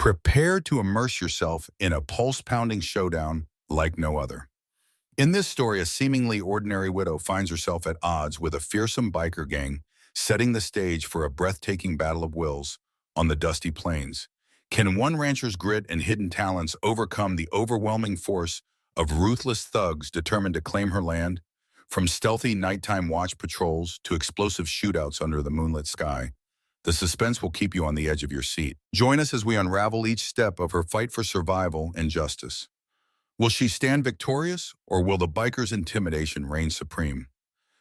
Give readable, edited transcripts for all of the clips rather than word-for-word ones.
Prepare to immerse yourself in a pulse-pounding showdown like no other. In this story, a seemingly ordinary widow finds herself at odds with a fearsome biker gang, setting the stage for a breathtaking battle of wills on the dusty plains. Can one rancher's grit and hidden talents overcome the overwhelming force of ruthless thugs determined to claim her land? From stealthy nighttime watch patrols to explosive shootouts under the moonlit sky, the suspense will keep you on the edge of your seat. Join us as we unravel each step of her fight for survival and justice. Will she stand victorious, or will the biker's intimidation reign supreme?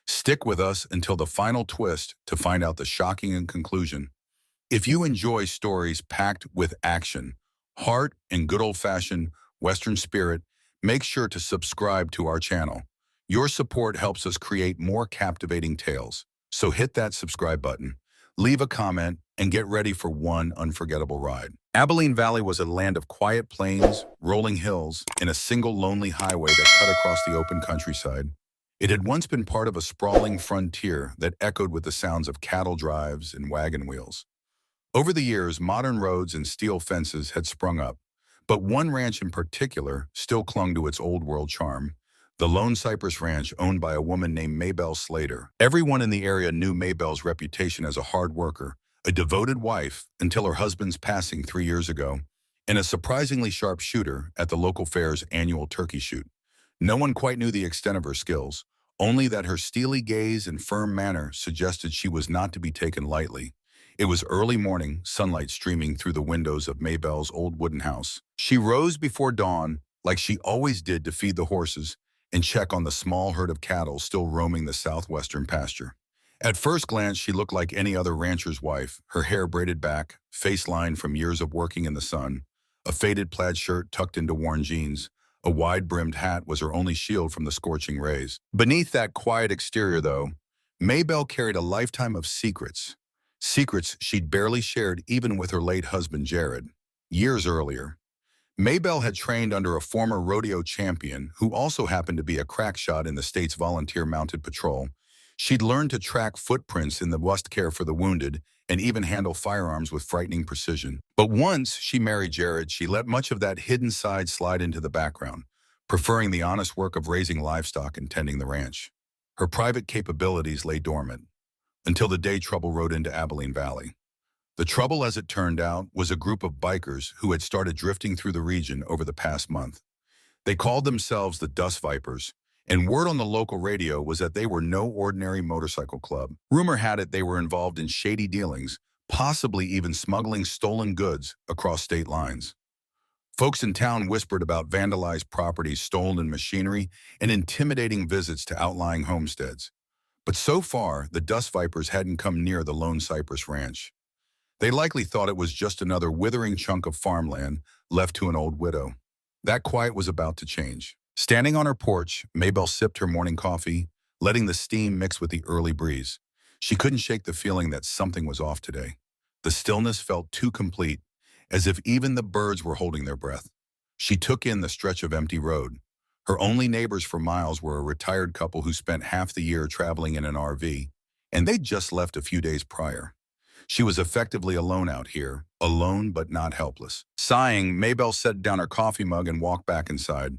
Stick with us until the final twist to find out the shocking conclusion. If you enjoy stories packed with action, heart, and good old-fashioned Western spirit, make sure to subscribe to our channel. Your support helps us create more captivating tales. So hit that subscribe button, leave a comment, and get ready for one unforgettable ride. Abilene Valley was a land of quiet plains, rolling hills, and a single lonely highway that cut across the open countryside. It had once been part of a sprawling frontier that echoed with the sounds of cattle drives and wagon wheels. Over the years, modern roads and steel fences had sprung up, but one ranch in particular still clung to its old-world charm: the Lone Cypress Ranch, owned by a woman named Maybelle Slater. Everyone in the area knew Maybelle's reputation as a hard worker, a devoted wife until her husband's passing 3 years ago, and a surprisingly sharp shooter at the local fair's annual turkey shoot. No one quite knew the extent of her skills, only that her steely gaze and firm manner suggested she was not to be taken lightly. It was early morning, sunlight streaming through the windows of Maybelle's old wooden house. She rose before dawn, like she always did, to feed the horses and check on the small herd of cattle still roaming the southwestern pasture. At first glance, she looked like any other rancher's wife, her hair braided back, face lined from years of working in the sun, a faded plaid shirt tucked into worn jeans. A wide-brimmed hat was her only shield from the scorching rays. Beneath that quiet exterior, though, Maybelle carried a lifetime of secrets. Secrets she'd barely shared even with her late husband, Jared. Years earlier, Maybelle had trained under a former rodeo champion who also happened to be a crack shot in the state's volunteer mounted patrol. She'd learned to track footprints in the bust, care for the wounded, and even handle firearms with frightening precision. But once she married Jared, she let much of that hidden side slide into the background, preferring the honest work of raising livestock and tending the ranch. Her private capabilities lay dormant until the day trouble rode into Abilene Valley. The trouble, as it turned out, was a group of bikers who had started drifting through the region over the past month. They called themselves the Dust Vipers, and word on the local radio was that they were no ordinary motorcycle club. Rumor had it they were involved in shady dealings, possibly even smuggling stolen goods across state lines. Folks in town whispered about vandalized properties, stolen machinery, and intimidating visits to outlying homesteads. But so far, the Dust Vipers hadn't come near the Lone Cypress Ranch. They likely thought it was just another withering chunk of farmland left to an old widow. That quiet was about to change. Standing on her porch, Maybelle sipped her morning coffee, letting the steam mix with the early breeze. She couldn't shake the feeling that something was off today. The stillness felt too complete, as if even the birds were holding their breath. She took in the stretch of empty road. Her only neighbors for miles were a retired couple who spent half the year traveling in an RV, and they'd just left a few days prior. She was effectively alone out here, alone but not helpless. Sighing, Maybelle set down her coffee mug and walked back inside.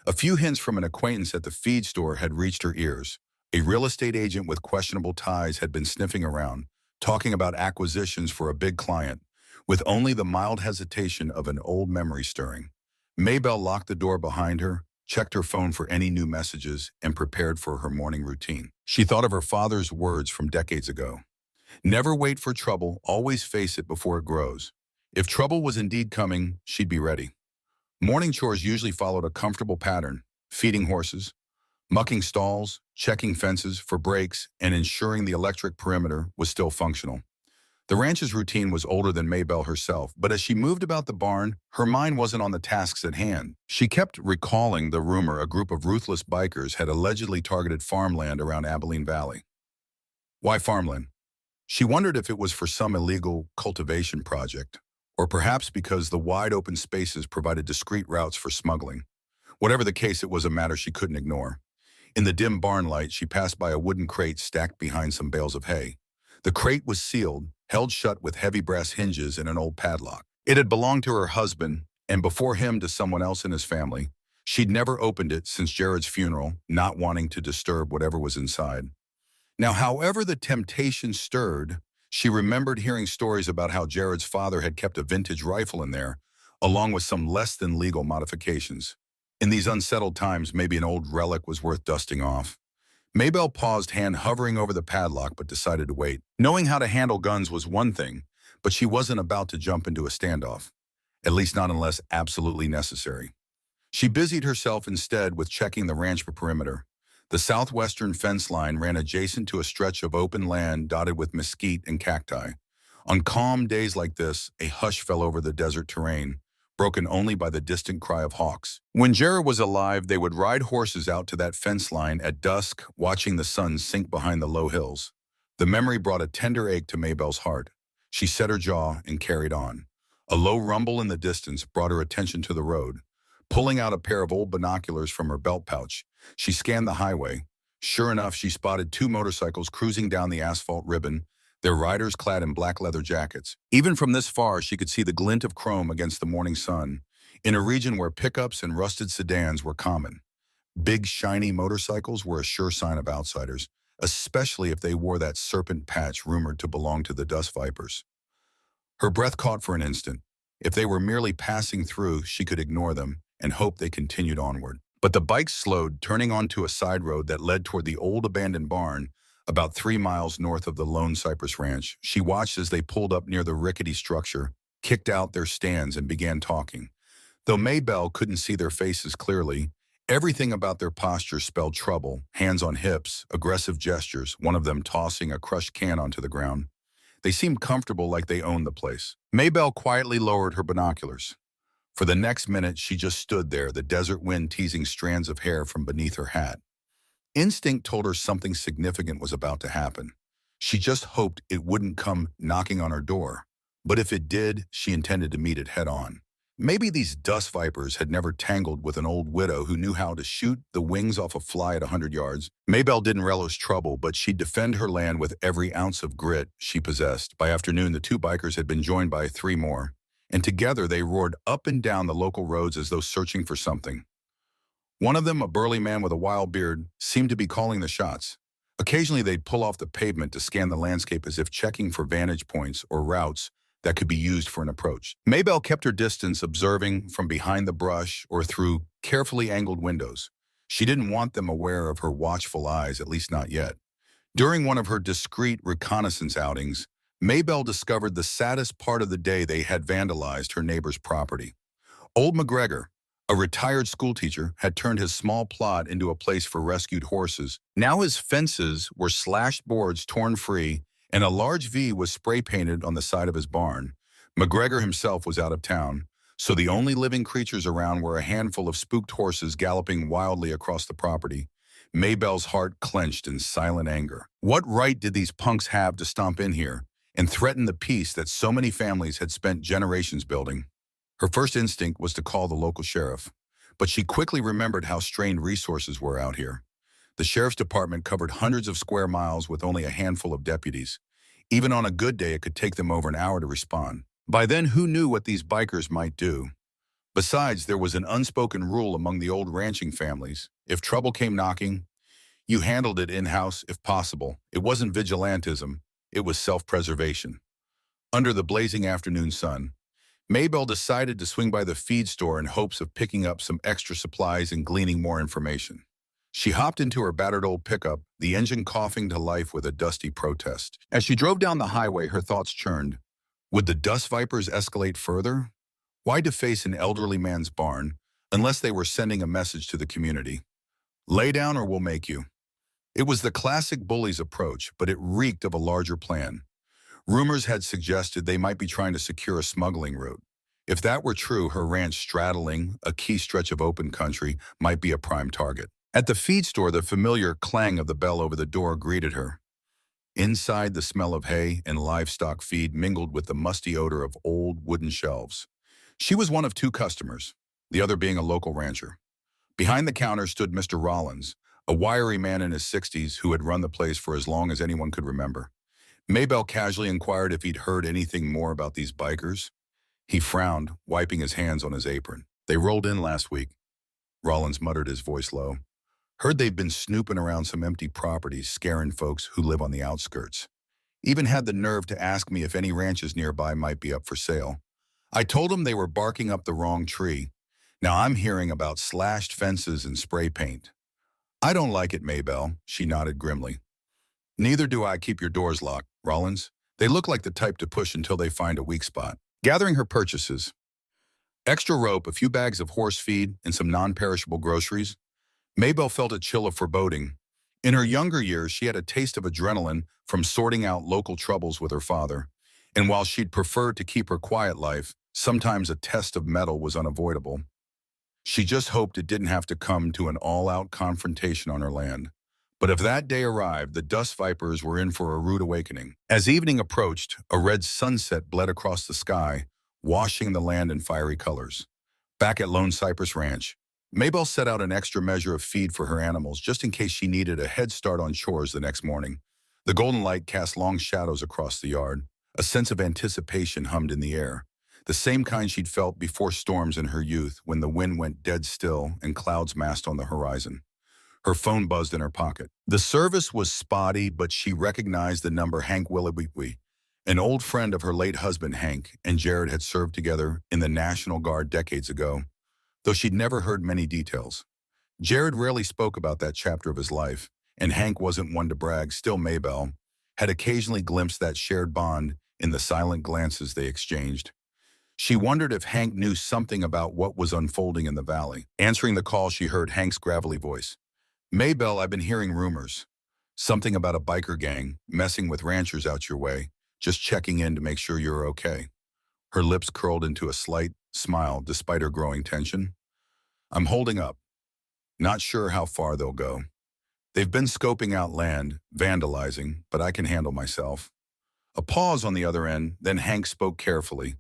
A few hints from an acquaintance at the feed store had reached her ears. A real estate agent with questionable ties had been sniffing around, talking about acquisitions for a big client, with only the mild hesitation of an old memory stirring. Maybelle locked the door behind her, checked her phone for any new messages, and prepared for her morning routine. She thought of her father's words from decades ago. Never wait for trouble, always face it before it grows. If trouble was indeed coming, she'd be ready. Morning chores usually followed a comfortable pattern: feeding horses, mucking stalls, checking fences for breaks, and ensuring the electric perimeter was still functional. The ranch's routine was older than Maybelle herself, but as she moved about the barn, her mind wasn't on the tasks at hand. She kept recalling the rumor a group of ruthless bikers had allegedly targeted farmland around Abilene Valley. Why farmland? She wondered if it was for some illegal cultivation project, or perhaps because the wide open spaces provided discreet routes for smuggling. Whatever the case, it was a matter she couldn't ignore. In the dim barn light, she passed by a wooden crate stacked behind some bales of hay. The crate was sealed, held shut with heavy brass hinges and an old padlock. It had belonged to her husband, and before him to someone else in his family. She'd never opened it since Jared's funeral, not wanting to disturb whatever was inside. Now, however the temptation stirred, she remembered hearing stories about how Jared's father had kept a vintage rifle in there, along with some less than legal modifications. In these unsettled times, maybe an old relic was worth dusting off. Maybelle paused, hand hovering over the padlock, but decided to wait. Knowing how to handle guns was one thing, but she wasn't about to jump into a standoff, at least not unless absolutely necessary. She busied herself instead with checking the ranch perimeter. The southwestern fence line ran adjacent to a stretch of open land dotted with mesquite and cacti. On calm days like this, a hush fell over the desert terrain, broken only by the distant cry of hawks. When Jared was alive, they would ride horses out to that fence line at dusk, watching the sun sink behind the low hills. The memory brought a tender ache to Maybelle's heart. She set her jaw and carried on. A low rumble in the distance brought her attention to the road. Pulling out a pair of old binoculars from her belt pouch, she scanned the highway. Sure enough, she spotted two motorcycles cruising down the asphalt ribbon, their riders clad in black leather jackets. Even from this far, she could see the glint of chrome against the morning sun, in a region where pickups and rusted sedans were common. Big, shiny motorcycles were a sure sign of outsiders, especially if they wore that serpent patch rumored to belong to the Dust Vipers. Her breath caught for an instant. If they were merely passing through, she could ignore them and hope they continued onward. But the bike slowed, turning onto a side road that led toward the old abandoned barn, about 3 miles north of the Lone Cypress Ranch. She watched as they pulled up near the rickety structure, kicked out their stands, and began talking. Though Maybelle couldn't see their faces clearly, everything about their posture spelled trouble: hands on hips, aggressive gestures, one of them tossing a crushed can onto the ground. They seemed comfortable, like they owned the place. Maybelle quietly lowered her binoculars. For the next minute, she just stood there, the desert wind teasing strands of hair from beneath her hat. Instinct told her something significant was about to happen. She just hoped it wouldn't come knocking on her door. But if it did, she intended to meet it head on. Maybe these dust vipers had never tangled with an old widow who knew how to shoot the wings off a fly at 100 yards. Maybelle didn't relish trouble, but she'd defend her land with every ounce of grit she possessed. By afternoon, the two bikers had been joined by 3 more, and together they roared up and down the local roads as though searching for something. One of them, a burly man with a wild beard, seemed to be calling the shots. Occasionally they'd pull off the pavement to scan the landscape as if checking for vantage points or routes that could be used for an approach. Maybelle kept her distance, observing from behind the brush or through carefully angled windows. She didn't want them aware of her watchful eyes, at least not yet. During one of her discreet reconnaissance outings, Maybelle discovered the saddest part of the day: they had vandalized her neighbor's property. Old McGregor, a retired schoolteacher, had turned his small plot into a place for rescued horses. Now his fences were slashed boards torn free, and a large V was spray-painted on the side of his barn. McGregor himself was out of town, so the only living creatures around were a handful of spooked horses galloping wildly across the property. Maybelle's heart clenched in silent anger. What right did these punks have to stomp in here and threaten the peace that so many families had spent generations building? Her first instinct was to call the local sheriff, but she quickly remembered how strained resources were out here. The sheriff's department covered hundreds of square miles with only a handful of deputies. Even on a good day, it could take them over an hour to respond. By then, who knew what these bikers might do? Besides, there was an unspoken rule among the old ranching families: if trouble came knocking, you handled it in-house if possible. It wasn't vigilantism, it was self-preservation. Under the blazing afternoon sun, Maybelle decided to swing by the feed store in hopes of picking up some extra supplies and gleaning more information. She hopped into her battered old pickup, the engine coughing to life with a dusty protest. As she drove down the highway, her thoughts churned. Would the dust vipers escalate further? Why deface an elderly man's barn unless they were sending a message to the community? Lay down or we'll make you. It was the classic bully's approach, but it reeked of a larger plan. Rumors had suggested they might be trying to secure a smuggling route. If that were true, her ranch straddling a key stretch of open country might be a prime target. At the feed store, the familiar clang of the bell over the door greeted her. Inside, the smell of hay and livestock feed mingled with the musty odor of old wooden shelves. She was one of 2 customers, the other being a local rancher. Behind the counter stood Mr. Rollins, a wiry man in his 60s who had run the place for as long as anyone could remember. Maybelle casually inquired if he'd heard anything more about these bikers. He frowned, wiping his hands on his apron. They rolled in last week. Rollins muttered, his voice low. Heard they've been snooping around some empty properties, scaring folks who live on the outskirts. Even had the nerve to ask me if any ranches nearby might be up for sale. I told them they were barking up the wrong tree. Now I'm hearing about slashed fences and spray paint. I don't like it, Maybelle, she nodded grimly. Neither do I. Keep your doors locked, Rollins. They look like the type to push until they find a weak spot. Gathering her purchases. Extra rope, a few bags of horse feed, and some non-perishable groceries. Maybelle felt a chill of foreboding. In her younger years, she had a taste of adrenaline from sorting out local troubles with her father. And while she'd preferred to keep her quiet life, sometimes a test of mettle was unavoidable. She just hoped it didn't have to come to an all-out confrontation on her land. But if that day arrived, the dust vipers were in for a rude awakening. As evening approached, a red sunset bled across the sky, washing the land in fiery colors. Back at Lone Cypress Ranch, Maybelle set out an extra measure of feed for her animals just in case she needed a head start on chores the next morning. The golden light cast long shadows across the yard. A sense of anticipation hummed in the air, the same kind she'd felt before storms in her youth when the wind went dead still and clouds massed on the horizon. Her phone buzzed in her pocket. The service was spotty, but she recognized the number. Hank Willoughby, an old friend of her late husband Hank, and Jared had served together in the National Guard decades ago, though she'd never heard many details. Jared rarely spoke about that chapter of his life, and Hank wasn't one to brag. Still, Maybelle had occasionally glimpsed that shared bond in the silent glances they exchanged. She wondered if Hank knew something about what was unfolding in the valley. Answering the call, she heard Hank's gravelly voice. Maybelle, I've been hearing rumors. Something about a biker gang messing with ranchers out your way. Just checking in to make sure you're okay. Her lips curled into a slight smile despite her growing tension. I'm holding up. Not sure how far they'll go. They've been scoping out land, vandalizing, but I can handle myself. A pause on the other end, then Hank spoke carefully.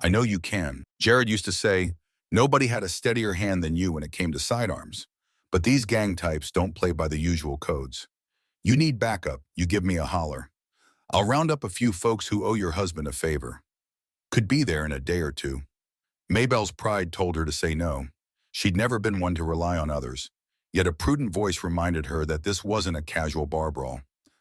I know you can. Jared used to say, nobody had a steadier hand than you when it came to sidearms. But these gang types don't play by the usual codes. You need backup, you give me a holler. I'll round up a few folks who owe your husband a favor. Could be there in a day or two. Maybelle's pride told her to say no. She'd never been one to rely on others. Yet a prudent voice reminded her that this wasn't a casual bar brawl.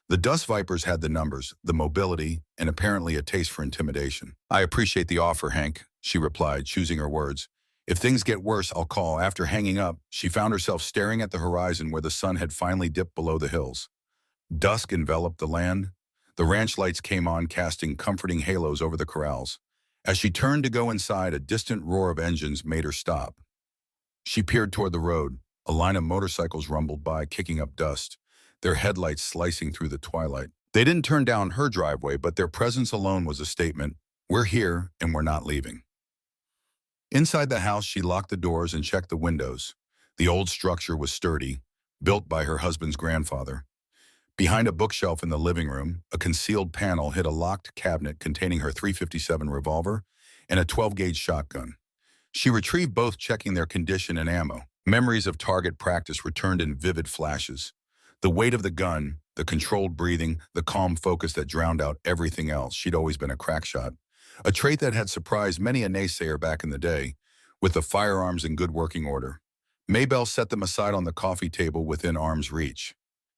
The Dust Vipers had the numbers, the mobility, and apparently a taste for intimidation. I appreciate the offer, Hank, she replied, choosing her words. If things get worse, I'll call. After hanging up, she found herself staring at the horizon where the sun had finally dipped below the hills. Dusk enveloped the land. The ranch lights came on, casting comforting halos over the corrals. As she turned to go inside, a distant roar of engines made her stop. She peered toward the road. A line of motorcycles rumbled by, kicking up dust, their headlights slicing through the twilight. They didn't turn down her driveway, but their presence alone was a statement. We're here, and we're not leaving. Inside the house, she locked the doors and checked the windows. The old structure was sturdy, built by her husband's grandfather. Behind a bookshelf in the living room, a concealed panel hid a locked cabinet containing her .357 revolver and a 12-gauge shotgun. She retrieved both, checking their condition and ammo. Memories of target practice returned in vivid flashes. The weight of the gun, the controlled breathing, the calm focus that drowned out everything else. She'd always been a crack shot, a trait that had surprised many a naysayer back in the day. With the firearms in good working order, Maybelle set them aside on the coffee table within arm's reach.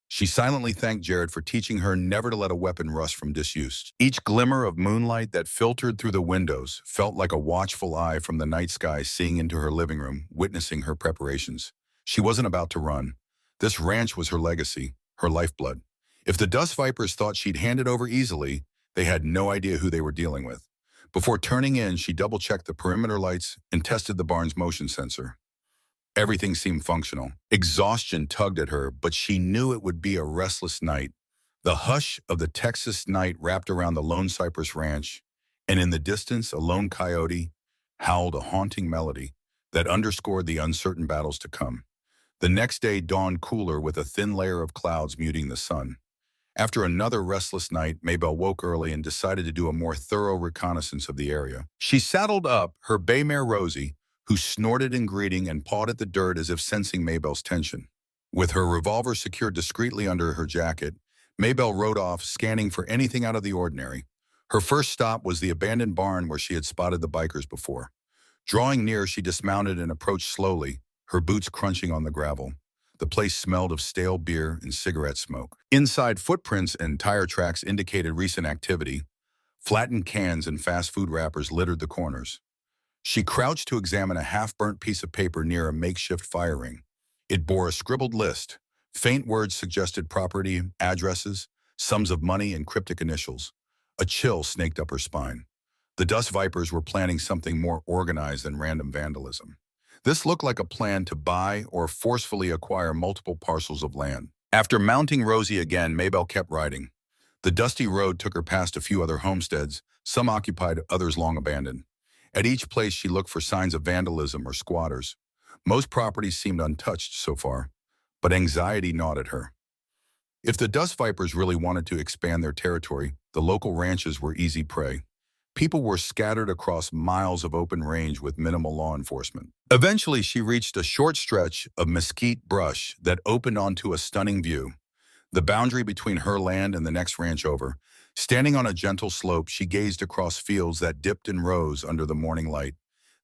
She silently thanked Jared for teaching her never to let a weapon rust from disuse. Each glimmer of moonlight that filtered through the windows felt like a watchful eye from the night sky seeing into her living room, witnessing her preparations. She wasn't about to run. This ranch was her legacy, her lifeblood. If the Dust Vipers thought she'd hand it over easily, they had no idea who they were dealing with. Before turning in, she double-checked the perimeter lights and tested the barn's motion sensor. Everything seemed functional. Exhaustion tugged at her, but she knew it would be a restless night. The hush of the Texas night wrapped around the Lone Cypress Ranch, and in the distance, a lone coyote howled a haunting melody that underscored the uncertain battles to come. The next day dawned cooler with a thin layer of clouds muting the sun. After another restless night, Maybelle woke early and decided to do a more thorough reconnaissance of the area. She saddled up her bay mare Rosie, who snorted in greeting and pawed at the dirt as if sensing Maybelle's tension. With her revolver secured discreetly under her jacket, Maybelle rode off, scanning for anything out of the ordinary. Her first stop was the abandoned barn where she had spotted the bikers before. Drawing near, she dismounted and approached slowly, her boots crunching on the gravel. The place smelled of stale beer and cigarette smoke. Inside, footprints and tire tracks indicated recent activity. Flattened cans and fast food wrappers littered the corners. She crouched to examine a half-burnt piece of paper near a makeshift fire ring. It bore a scribbled list. Faint words suggested property, addresses, sums of money, and cryptic initials. A chill snaked up her spine. The Dust Vipers were planning something more organized than random vandalism. This looked like a plan to buy or forcefully acquire multiple parcels of land. After mounting Rosie again, Maybelle kept riding. The dusty road took her past a few other homesteads, some occupied, others long abandoned. At each place, she looked for signs of vandalism or squatters. Most properties seemed untouched so far, but anxiety gnawed at her. If the Dust Vipers really wanted to expand their territory, the local ranches were easy prey. People were scattered across miles of open range with minimal law enforcement. Eventually, she reached a short stretch of mesquite brush that opened onto a stunning view, the boundary between her land and the next ranch over. Standing on a gentle slope, she gazed across fields that dipped and rose under the morning light.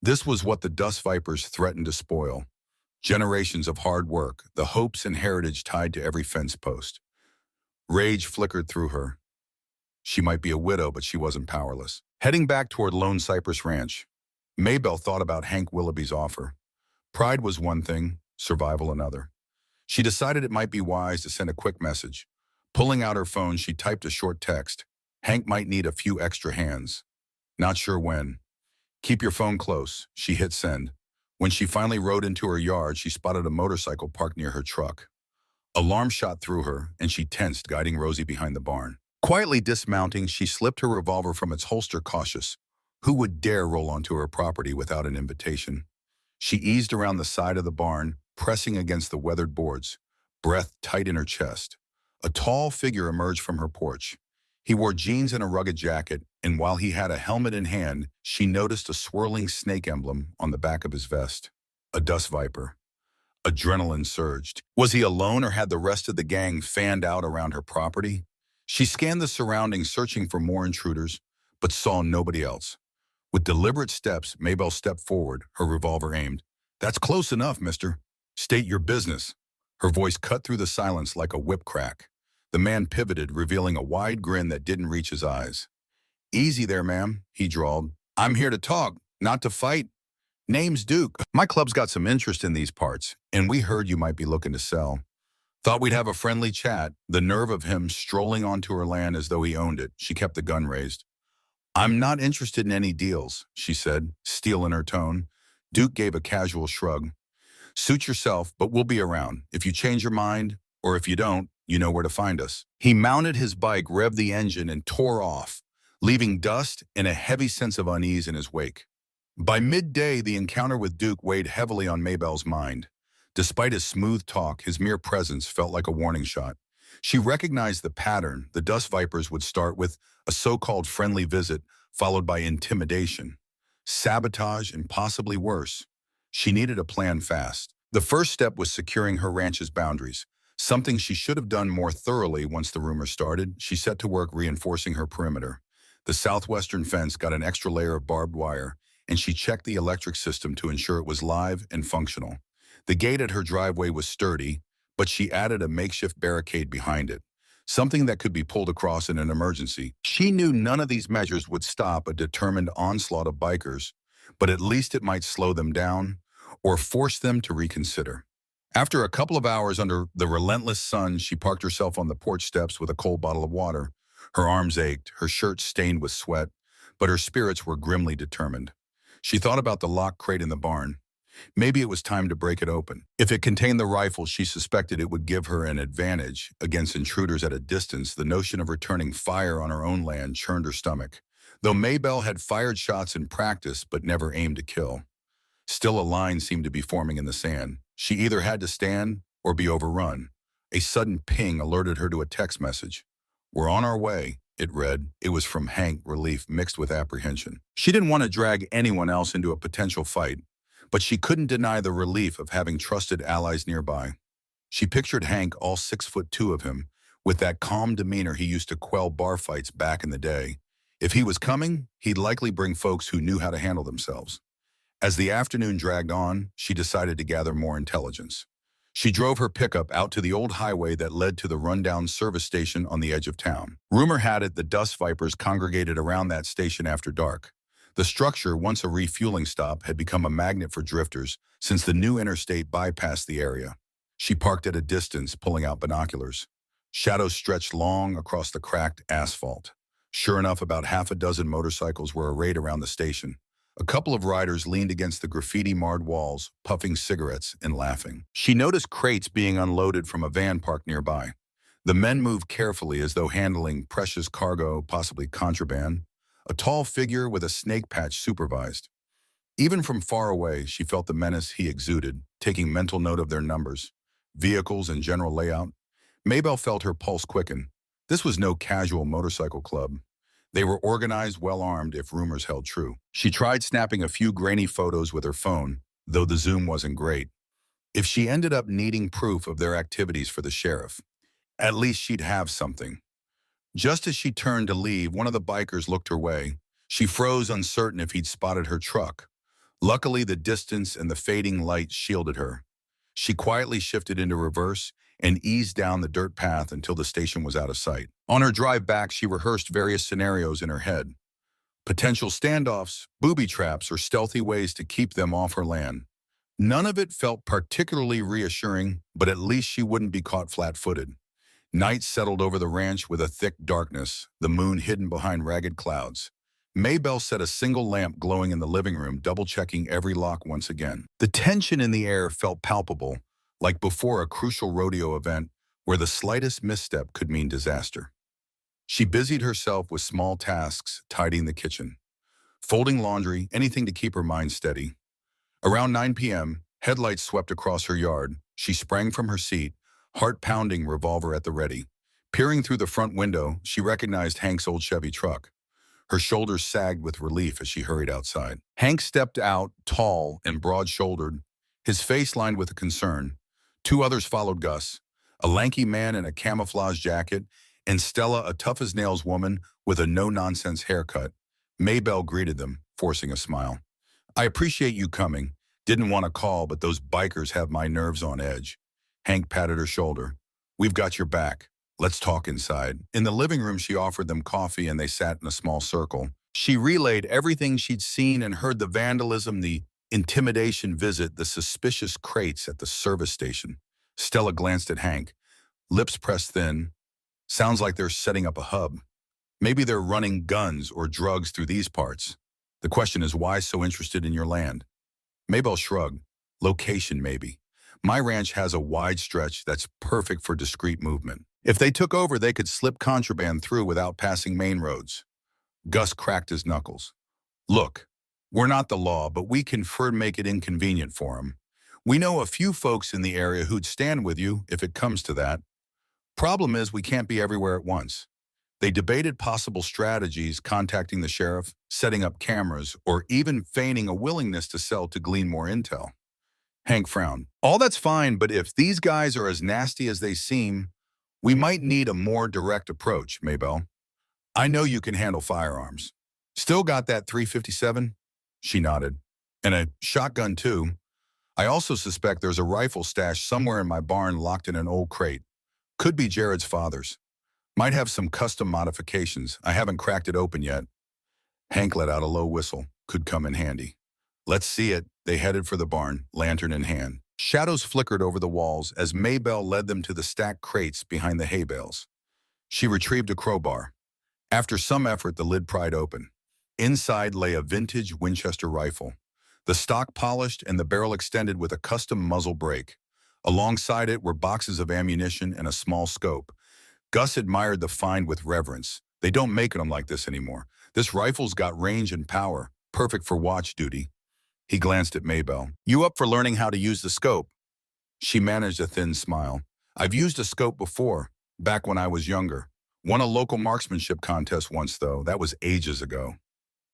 This was what the Dust Vipers threatened to spoil. Generations of hard work, the hopes and heritage tied to every fence post. Rage flickered through her. She might be a widow, but she wasn't powerless. Heading back toward Lone Cypress Ranch, Maybelle thought about Hank Willoughby's offer. Pride was one thing, survival another. She decided it might be wise to send a quick message. Pulling out her phone, she typed a short text. Hank might need a few extra hands. Not sure when. Keep your phone close. She hit send. When she finally rode into her yard, she spotted a motorcycle parked near her truck. Alarm shot through her, and she tensed, guiding Rosie behind the barn. Quietly dismounting, she slipped her revolver from its holster, cautious. Who would dare roll onto her property without an invitation? She eased around the side of the barn, pressing against the weathered boards, breath tight in her chest. A tall figure emerged from her porch. He wore jeans and a rugged jacket, and while he had a helmet in hand, she noticed a swirling snake emblem on the back of his vest. A dust viper. Adrenaline surged. Was he alone, or had the rest of the gang fanned out around her property? She scanned the surroundings, searching for more intruders, but saw nobody else. With deliberate steps, Maybelle stepped forward, her revolver aimed. "That's close enough, mister. State your business." Her voice cut through the silence like a whip crack. The man pivoted, revealing a wide grin that didn't reach his eyes. "Easy there, ma'am," he drawled. "I'm here to talk, not to fight. Name's Duke. My club's got some interest in these parts, and we heard you might be looking to sell. Thought we'd have a friendly chat." The nerve of him strolling onto her land as though he owned it. She kept the gun raised. "I'm not interested in any deals," she said, steel in her tone. Duke gave a casual shrug. "Suit yourself, but we'll be around. If you change your mind, or if you don't, you know where to find us." He mounted his bike, revved the engine, and tore off, leaving dust and a heavy sense of unease in his wake. By midday, the encounter with Duke weighed heavily on Maybelle's mind. Despite his smooth talk, his mere presence felt like a warning shot. She recognized the pattern. The Dust Vipers would start with a so-called friendly visit, followed by intimidation, sabotage, and possibly worse. She needed a plan fast. The first step was securing her ranch's boundaries, something she should have done more thoroughly once the rumor started. She set to work reinforcing her perimeter. The southwestern fence got an extra layer of barbed wire, and she checked the electric system to ensure it was live and functional. The gate at her driveway was sturdy, but she added a makeshift barricade behind it, something that could be pulled across in an emergency. She knew none of these measures would stop a determined onslaught of bikers, but at least it might slow them down or force them to reconsider. After a couple of hours under the relentless sun, she parked herself on the porch steps with a cold bottle of water. Her arms ached, her shirt stained with sweat, but her spirits were grimly determined. She thought about the locked crate in the barn. Maybe it was time to break it open. If it contained the rifle she suspected, it would give her an advantage against intruders at a distance. The notion of returning fire on her own land churned her stomach. Though Maybelle had fired shots in practice but never aimed to kill, still a line seemed to be forming in the sand. She either had to stand or be overrun. A sudden ping alerted her to a text message. "We're on our way," it read. It was from Hank, relief mixed with apprehension. She didn't want to drag anyone else into a potential fight, but she couldn't deny the relief of having trusted allies nearby. She pictured Hank, all 6'2" of him, with that calm demeanor he used to quell bar fights back in the day. If he was coming, he'd likely bring folks who knew how to handle themselves. As the afternoon dragged on, she decided to gather more intelligence. She drove her pickup out to the old highway that led to the rundown service station on the edge of town. Rumor had it the dust vipers congregated around that station after dark. The structure, once a refueling stop, had become a magnet for drifters since the new interstate bypassed the area. She parked at a distance, pulling out binoculars. Shadows stretched long across the cracked asphalt. Sure enough, about half a dozen motorcycles were arrayed around the station. A couple of riders leaned against the graffiti-marred walls, puffing cigarettes and laughing. She noticed crates being unloaded from a van parked nearby. The men moved carefully as though handling precious cargo, possibly contraband. A tall figure with a snake patch supervised. Even from far away, she felt the menace he exuded, taking mental note of their numbers, vehicles, and general layout. Maybelle felt her pulse quicken. This was no casual motorcycle club. They were organized, well-armed, if rumors held true. She tried snapping a few grainy photos with her phone, though the zoom wasn't great. If she ended up needing proof of their activities for the sheriff, at least she'd have something. Just as she turned to leave, one of the bikers looked her way. She froze, uncertain if he'd spotted her truck. Luckily, the distance and the fading light shielded her. She quietly shifted into reverse and eased down the dirt path until the station was out of sight. On her drive back, she rehearsed various scenarios in her head. Potential standoffs, booby traps, or stealthy ways to keep them off her land. None of it felt particularly reassuring, but at least she wouldn't be caught flat-footed. Night settled over the ranch with a thick darkness, the moon hidden behind ragged clouds. Maybelle set a single lamp glowing in the living room, double-checking every lock once again. The tension in the air felt palpable, like before a crucial rodeo event where the slightest misstep could mean disaster. She busied herself with small tasks, tidying the kitchen, folding laundry, anything to keep her mind steady. Around 9 p.m., headlights swept across her yard. She sprang from her seat, heart-pounding, revolver at the ready. Peering through the front window, she recognized Hank's old Chevy truck. Her shoulders sagged with relief as she hurried outside. Hank stepped out, tall and broad-shouldered, his face lined with concern. Two others followed Gus, a lanky man in a camouflage jacket, and Stella, a tough-as-nails woman with a no-nonsense haircut. Maybelle greeted them, forcing a smile. "I appreciate you coming. Didn't want to call, but those bikers have my nerves on edge." Hank patted her shoulder. "We've got your back. Let's talk inside." In the living room, she offered them coffee and they sat in a small circle. She relayed everything she'd seen and heard: the vandalism, the intimidation visit, the suspicious crates at the service station. Stella glanced at Hank, lips pressed thin. "Sounds like they're setting up a hub. Maybe they're running guns or drugs through these parts. The question is, why so interested in your land?" Maybelle shrugged. "Location, maybe. My ranch has a wide stretch that's perfect for discreet movement. If they took over, they could slip contraband through without passing main roads." Gus cracked his knuckles. "Look, we're not the law, but we can make it inconvenient for them. We know a few folks in the area who'd stand with you if it comes to that. Problem is, we can't be everywhere at once." They debated possible strategies: contacting the sheriff, setting up cameras, or even feigning a willingness to sell to glean more intel. Hank frowned. "All that's fine, but if these guys are as nasty as they seem, we might need a more direct approach, Maybelle. I know you can handle firearms. Still got that .357? She nodded. "And a shotgun, too. I also suspect there's a rifle stashed somewhere in my barn, locked in an old crate. Could be Jared's father's. Might have some custom modifications. I haven't cracked it open yet." Hank let out a low whistle. Could come in handy. "Let's see it." They headed for the barn, lantern in hand. Shadows flickered over the walls as Maybelle led them to the stacked crates behind the hay bales. She retrieved a crowbar. After some effort, the lid pried open. Inside lay a vintage Winchester rifle, the stock polished and the barrel extended with a custom muzzle brake. Alongside it were boxes of ammunition and a small scope. Gus admired the find with reverence. "They don't make them like this anymore. This rifle's got range and power, perfect for watch duty." He glanced at Maybelle. "You up for learning how to use the scope?" She managed a thin smile. "I've used a scope before, back when I was younger. Won a local marksmanship contest once, though. That was ages ago."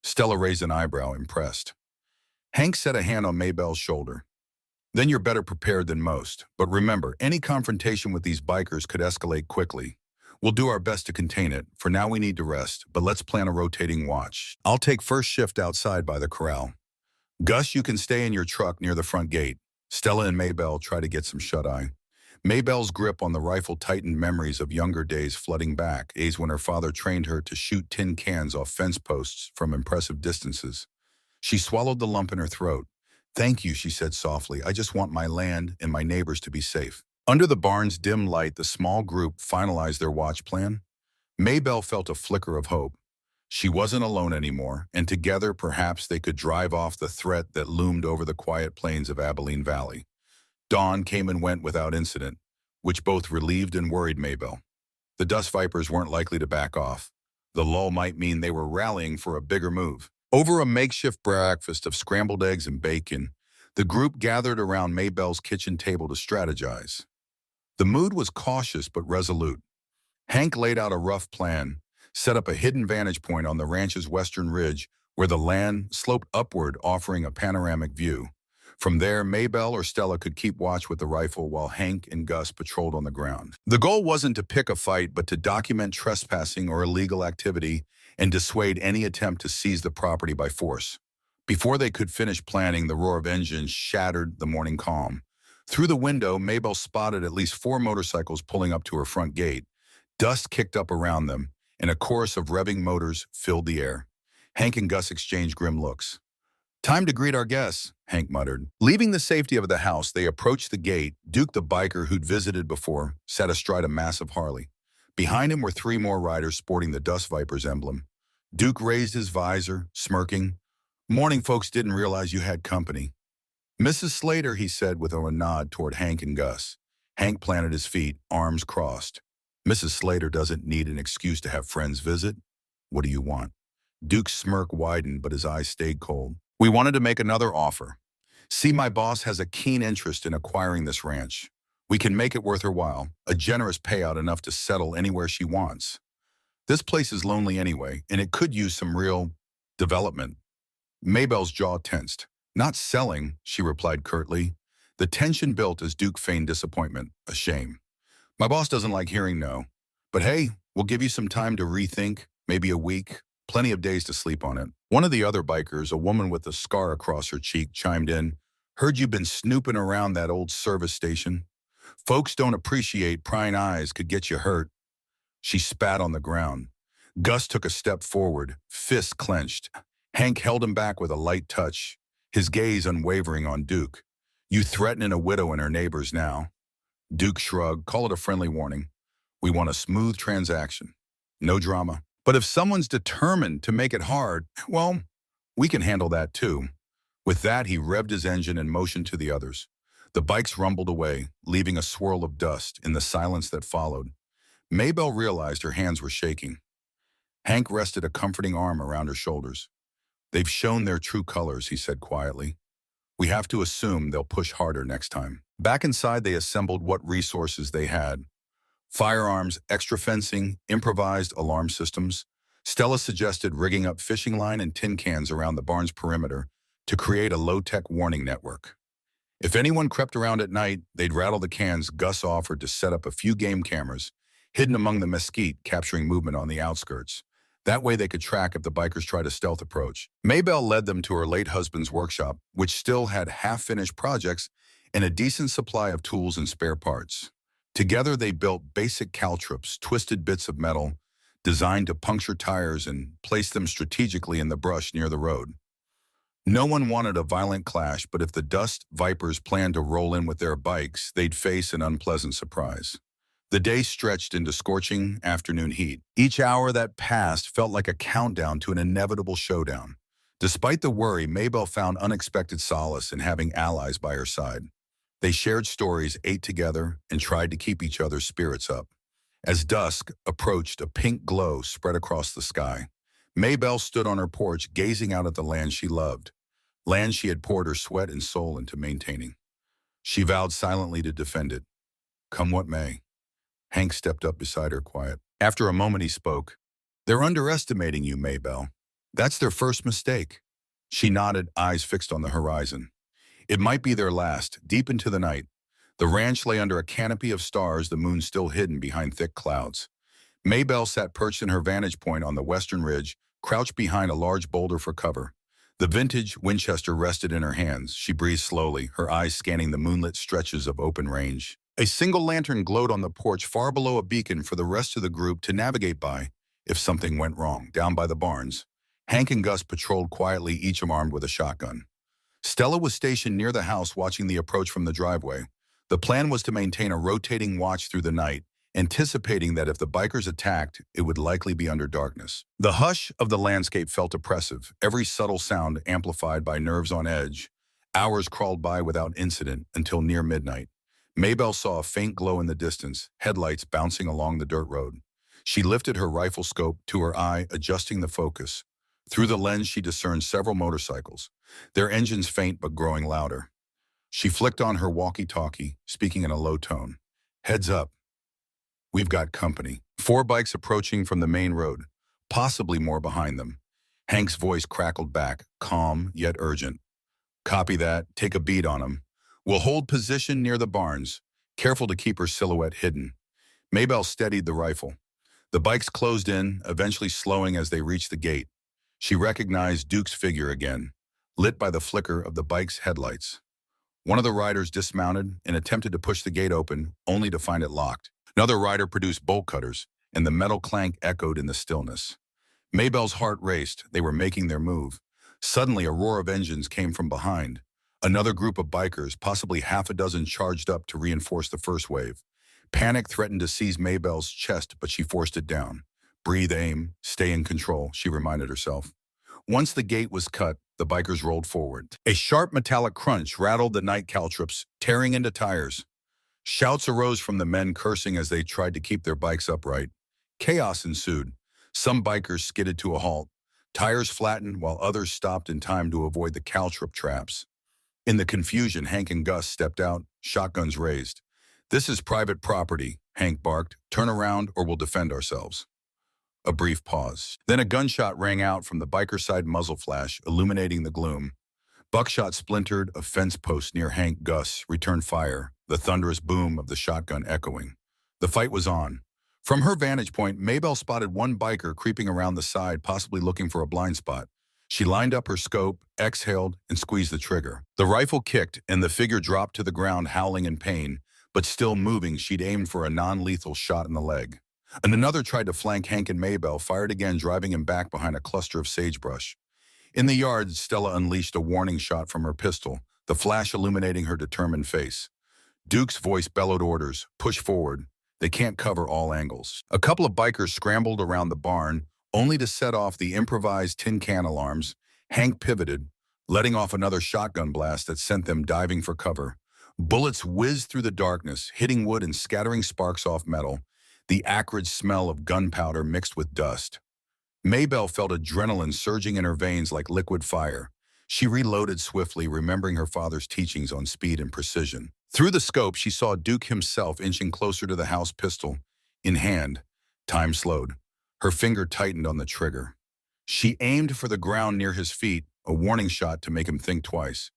Stella raised an eyebrow, impressed. Hank set a hand on Maybelle's shoulder. "Then you're better prepared than most. But remember, any confrontation with these bikers could escalate quickly. We'll do our best to contain it. For now, we need to rest, but let's plan a rotating watch. I'll take first shift outside by the corral. Gus, you can stay in your truck near the front gate. Stella and Maybelle try to get some shut-eye. Maybelle's grip on the rifle tightened memories of younger days flooding back, days when her father trained her to shoot tin cans off fence posts from impressive distances. She swallowed the lump in her throat. "Thank you," she said softly. "I just want my land and my neighbors to be safe." Under the barn's dim light, the small group finalized their watch plan. Maybelle felt a flicker of hope. She wasn't alone anymore, and together perhaps they could drive off the threat that loomed over the quiet plains of Abilene Valley. Dawn came and went without incident, which both relieved and worried Maybelle. The dust vipers weren't likely to back off. The lull might mean they were rallying for a bigger move. Over a makeshift breakfast of scrambled eggs and bacon, the group gathered around Maybelle's kitchen table to strategize. The mood was cautious but resolute. Hank laid out a rough plan, set up a hidden vantage point on the ranch's western ridge where the land sloped upward, offering a panoramic view. From there, Maybelle or Stella could keep watch with the rifle while Hank and Gus patrolled on the ground. The goal wasn't to pick a fight, but to document trespassing or illegal activity and dissuade any attempt to seize the property by force. Before they could finish planning, the roar of engines shattered the morning calm. Through the window, Maybelle spotted at least 4 motorcycles pulling up to her front gate. Dust kicked up around them, and a chorus of revving motors filled the air. Hank and Gus exchanged grim looks. "Time to greet our guests," Hank muttered. Leaving the safety of the house, they approached the gate. Duke, the biker who'd visited before, sat astride a massive Harley. Behind him were 3 more riders sporting the Dust Vipers emblem. Duke raised his visor, smirking. "Morning, folks, didn't realize you had company." "Mrs. Slater," he said with a nod toward Hank and Gus. Hank planted his feet, arms crossed. "Mrs. Slater doesn't need an excuse to have friends visit. What do you want?" Duke's smirk widened, but his eyes stayed cold. "We wanted to make another offer. See, my boss has a keen interest in acquiring this ranch. We can make it worth her while, a generous payout enough to settle anywhere she wants. This place is lonely anyway, and it could use some real development." Maybelle's jaw tensed. "Not selling," she replied curtly. The tension built as Duke feigned disappointment. "A shame. My boss doesn't like hearing no. But hey, we'll give you some time to rethink, maybe a week, plenty of days to sleep on it." One of the other bikers, a woman with a scar across her cheek, chimed in. "Heard you've been snooping around that old service station. Folks don't appreciate prying eyes could get you hurt." She spat on the ground. Gus took a step forward, fists clenched. Hank held him back with a light touch, his gaze unwavering on Duke. "You threatening a widow and her neighbors now." Duke shrugged. "Call it a friendly warning. We want a smooth transaction. No drama. But if someone's determined to make it hard, well, we can handle that too." With that, he revved his engine and motioned to the others. The bikes rumbled away, leaving a swirl of dust in the silence that followed. Maybelle realized her hands were shaking. Hank rested a comforting arm around her shoulders. "They've shown their true colors," he said quietly. "We have to assume they'll push harder next time." Back inside, they assembled what resources they had. Firearms, extra fencing, improvised alarm systems. Stella suggested rigging up fishing line and tin cans around the barn's perimeter to create a low-tech warning network. If anyone crept around at night, they'd rattle the cans. Gus offered to set up a few game cameras, hidden among the mesquite, capturing movement on the outskirts. That way they could track if the bikers tried a stealth approach. Maybelle led them to her late husband's workshop, which still had half-finished projects and a decent supply of tools and spare parts. Together they built basic caltrops, twisted bits of metal, designed to puncture tires, and placed them strategically in the brush near the road. No one wanted a violent clash, but if the Dust Vipers planned to roll in with their bikes, they'd face an unpleasant surprise. The day stretched into scorching afternoon heat. Each hour that passed felt like a countdown to an inevitable showdown. Despite the worry, Maybelle found unexpected solace in having allies by her side. They shared stories, ate together, and tried to keep each other's spirits up. As dusk approached, a pink glow spread across the sky. Maybelle stood on her porch, gazing out at the land she loved, land she had poured her sweat and soul into maintaining. She vowed silently to defend it, come what may. Hank stepped up beside her, quiet. After a moment, he spoke. "They're underestimating you, Maybelle. That's their first mistake." She nodded, eyes fixed on the horizon. It might be their last. Deep into the night, the ranch lay under a canopy of stars, the moon still hidden behind thick clouds. Maybelle sat perched in her vantage point on the western ridge, crouched behind a large boulder for cover. The vintage Winchester rested in her hands. She breathed slowly, her eyes scanning the moonlit stretches of open range. A single lantern glowed on the porch far below a beacon for the rest of the group to navigate by if something went wrong. Down by the barns, Hank and Gus patrolled quietly, each armed with a shotgun. Stella was stationed near the house watching the approach from the driveway. The plan was to maintain a rotating watch through the night, anticipating that if the bikers attacked, it would likely be under darkness. The hush of the landscape felt oppressive, every subtle sound amplified by nerves on edge. Hours crawled by without incident until near midnight. Maybelle saw a faint glow in the distance, headlights bouncing along the dirt road. She lifted her rifle scope to her eye, adjusting the focus. Through the lens, she discerned several motorcycles, their engines faint but growing louder. She flicked on her walkie-talkie, speaking in a low tone. "Heads up. We've got company." 4 bikes approaching from the main road, possibly more behind them. Hank's voice crackled back, calm yet urgent. "Copy that. Take a beat on them. We'll hold position near the barns, careful to keep her silhouette hidden." Maybelle steadied the rifle. The bikes closed in, eventually slowing as they reached the gate. She recognized Duke's figure again, lit by the flicker of the bike's headlights. One of the riders dismounted and attempted to push the gate open, only to find it locked. Another rider produced bolt cutters, and the metal clank echoed in the stillness. Maybelle's heart raced. They were making their move. Suddenly, a roar of engines came from behind. Another group of bikers, possibly half a dozen, charged up to reinforce the first wave. Panic threatened to seize Maybelle's chest, but she forced it down. "Breathe, aim, stay in control," she reminded herself. Once the gate was cut, the bikers rolled forward. A sharp metallic crunch rattled the night caltrops, tearing into tires. Shouts arose from the men, cursing as they tried to keep their bikes upright. Chaos ensued. Some bikers skidded to a halt. Tires flattened while others stopped in time to avoid the caltrop traps. In the confusion, Hank and Gus stepped out, shotguns raised. "This is private property," Hank barked. "Turn around or we'll defend ourselves." A brief pause. Then a gunshot rang out from the biker side muzzle flash, illuminating the gloom. Buckshot splintered a fence post near Hank. Gus returned fire, the thunderous boom of the shotgun echoing. The fight was on. From her vantage point, Maybelle spotted one biker creeping around the side, possibly looking for a blind spot. She lined up her scope, exhaled, and squeezed the trigger. The rifle kicked, and the figure dropped to the ground, howling in pain. But still moving, she'd aimed for a non-lethal shot in the leg. And another tried to flank Hank, and Maybelle fired again, driving him back behind a cluster of sagebrush. In the yard, Stella unleashed a warning shot from her pistol, the flash illuminating her determined face. Duke's voice bellowed orders: "Push forward. They can't cover all angles." A couple of bikers scrambled around the barn, only to set off the improvised tin can alarms. Hank pivoted, letting off another shotgun blast that sent them diving for cover. Bullets whizzed through the darkness, hitting wood and scattering sparks off metal, the acrid smell of gunpowder mixed with dust. Maybelle felt adrenaline surging in her veins like liquid fire. She reloaded swiftly, remembering her father's teachings on speed and precision. Through the scope, she saw Duke himself inching closer to the house, pistol in hand. Time slowed. Her finger tightened on the trigger. She aimed for the ground near his feet, a warning shot to make him think twice.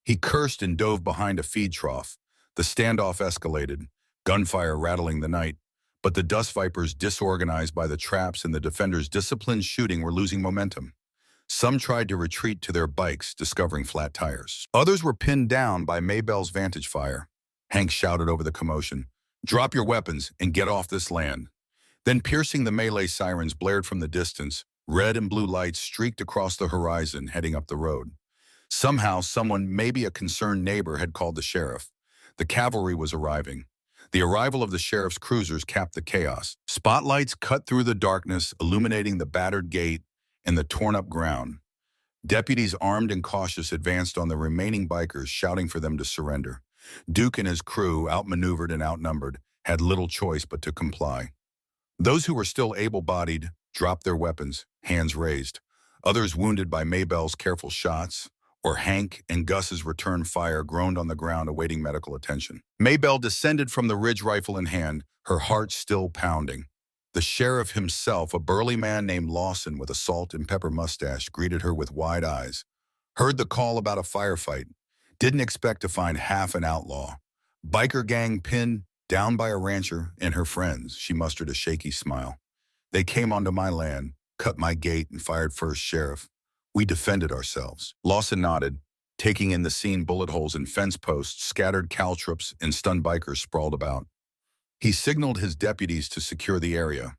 He cursed and dove behind a feed trough. The standoff escalated, gunfire rattling the night. But the dust vipers, disorganized by the traps and the defenders' disciplined shooting, were losing momentum. Some tried to retreat to their bikes, discovering flat tires. Others were pinned down by Maybelle's vantage fire. Hank shouted over the commotion, "Drop your weapons and get off this land." Then, piercing the melee sirens blared from the distance. Red and blue lights streaked across the horizon, heading up the road. Somehow, someone, maybe a concerned neighbor, had called the sheriff. The cavalry was arriving. The arrival of the sheriff's cruisers capped the chaos. Spotlights cut through the darkness, illuminating the battered gate and the torn-up ground. Deputies, armed and cautious, advanced on the remaining bikers, shouting for them to surrender. Duke and his crew, outmaneuvered and outnumbered, had little choice but to comply. Those who were still able-bodied dropped their weapons, hands raised. Others, wounded by Maybelle's careful shots, or Hank and Gus's return fire, groaned on the ground, awaiting medical attention. Maybelle descended from the ridge, rifle in hand, her heart still pounding. The sheriff himself, a burly man named Lawson with a salt and pepper mustache, greeted her with wide eyes. Heard the call about a firefight. Didn't expect to find half an outlaw. Biker gang pinned down by a rancher and her friends. She mustered a shaky smile. They came onto my land, cut my gate, and fired first sheriff. We defended ourselves. Lawson nodded, taking in the scene. Bullet holes in fence posts, scattered caltrops, and stunned bikers sprawled about. He signaled his deputies to secure the area.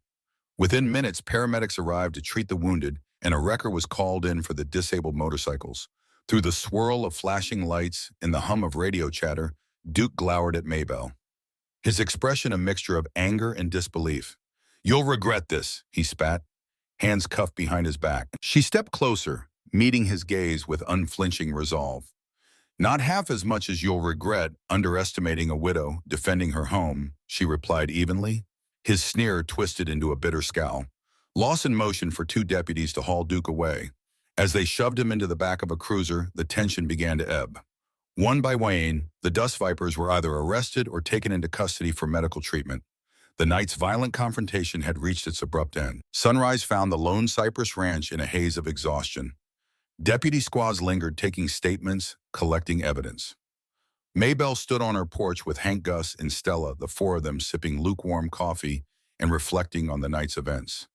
Within minutes, paramedics arrived to treat the wounded, and a wrecker was called in for the disabled motorcycles. Through the swirl of flashing lights and the hum of radio chatter, Duke glowered at Maybelle, his expression a mixture of anger and disbelief. "You'll regret this," he spat, hands cuffed behind his back. She stepped closer, meeting his gaze with unflinching resolve. "Not half as much as you'll regret underestimating a widow defending her home," she replied evenly. His sneer twisted into a bitter scowl. Lawson motioned for two deputies to haul Duke away. As they shoved him into the back of a cruiser, the tension began to ebb. One by one, the Dust Vipers were either arrested or taken into custody for medical treatment. The night's violent confrontation had reached its abrupt end. Sunrise found the Lone Cypress Ranch in a haze of exhaustion. Deputy squads lingered, taking statements, collecting evidence. Maybelle stood on her porch with Hank, Gus, and Stella, the four of them sipping lukewarm coffee and reflecting on the night's events.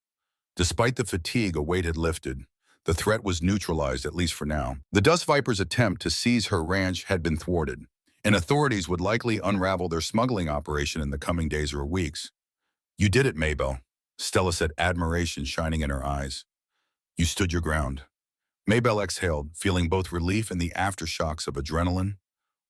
Despite the fatigue, a weight had lifted. The threat was neutralized, at least for now. The Dust Vipers' attempt to seize her ranch had been thwarted, and authorities would likely unravel their smuggling operation in the coming days or weeks. "You did it, Maybelle," Stella said, admiration shining in her eyes. "You stood your ground." Maybelle exhaled, feeling both relief and the aftershocks of adrenaline.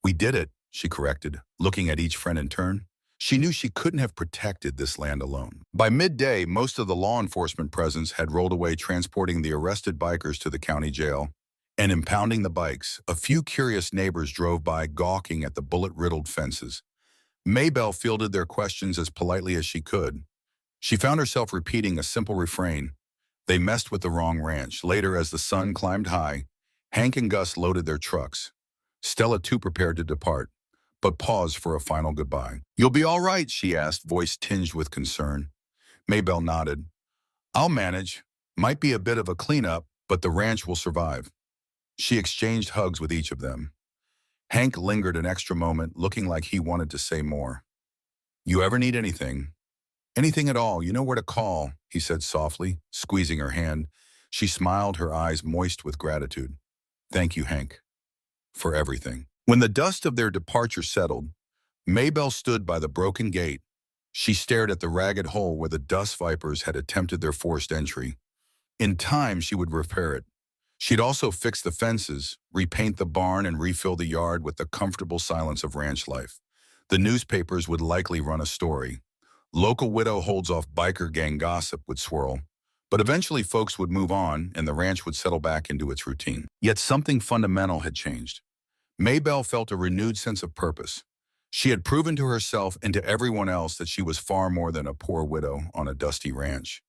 "We did it," she corrected, looking at each friend in turn. She knew she couldn't have protected this land alone. By midday, most of the law enforcement presence had rolled away, transporting the arrested bikers to the county jail and impounding the bikes. A few curious neighbors drove by, gawking at the bullet-riddled fences. Maybelle fielded their questions as politely as she could. She found herself repeating a simple refrain: "They messed with the wrong ranch." Later, as the sun climbed high, Hank and Gus loaded their trucks. Stella too prepared to depart, but paused for a final goodbye. "You'll be all right?" she asked, voice tinged with concern. Maybelle nodded. "I'll manage. Might be a bit of a cleanup, but the ranch will survive." She exchanged hugs with each of them. Hank lingered an extra moment, looking like he wanted to say more. "You ever need anything? Anything at all, you know where to call," he said softly, squeezing her hand. She smiled, her eyes moist with gratitude. "Thank you, Hank, for everything." When the dust of their departure settled, Maybelle stood by the broken gate. She stared at the ragged hole where the Dust Vipers had attempted their forced entry. In time, she would repair it. She'd also fix the fences, repaint the barn, and refill the yard with the comfortable silence of ranch life. The newspapers would likely run a story. "Local widow holds off biker gang gossip" would swirl. But eventually folks would move on, and the ranch would settle back into its routine. Yet something fundamental had changed. Maybelle felt a renewed sense of purpose. She had proven to herself and to everyone else that she was far more than a poor widow on a dusty ranch.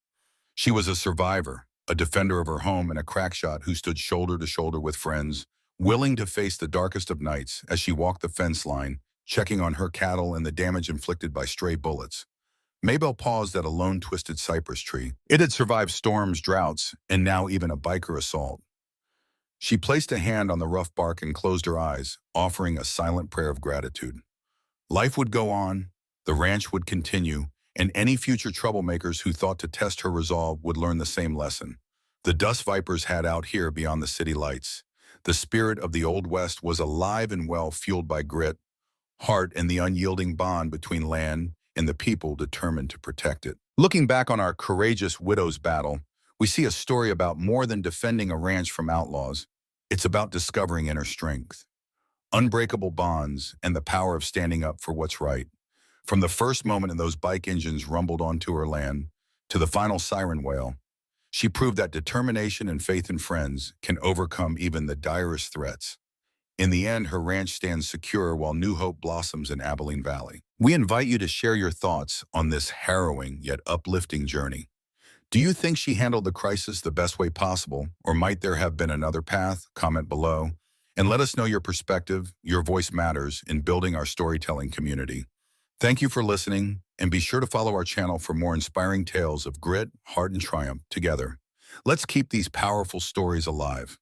She was a survivor, a defender of her home, and a crackshot who stood shoulder to shoulder with friends, willing to face the darkest of nights. As she walked the fence line, checking on her cattle and the damage inflicted by stray bullets, Maybelle paused at a lone twisted cypress tree. It had survived storms, droughts, and now even a biker assault. She placed a hand on the rough bark and closed her eyes, offering a silent prayer of gratitude. Life would go on, the ranch would continue, and any future troublemakers who thought to test her resolve would learn the same lesson. The Dust Vipers had out here beyond the city lights. The spirit of the Old West was alive and well, fueled by grit, heart, and the unyielding bond between land and the people determined to protect it. Looking back on our courageous widow's battle, we see a story about more than defending a ranch from outlaws. It's about discovering inner strength, unbreakable bonds, and the power of standing up for what's right. From the first moment those bike engines rumbled onto her land to the final siren wail, she proved that determination and faith in friends can overcome even the direst threats. In the end, her ranch stands secure while new hope blossoms in Abilene Valley. We invite you to share your thoughts on this harrowing yet uplifting journey. Do you think she handled the crisis the best way possible, or might there have been another path? Comment below, and let us know your perspective. Your voice matters in building our storytelling community. Thank you for listening, and be sure to follow our channel for more inspiring tales of grit, heart, and triumph. Together, let's keep these powerful stories alive.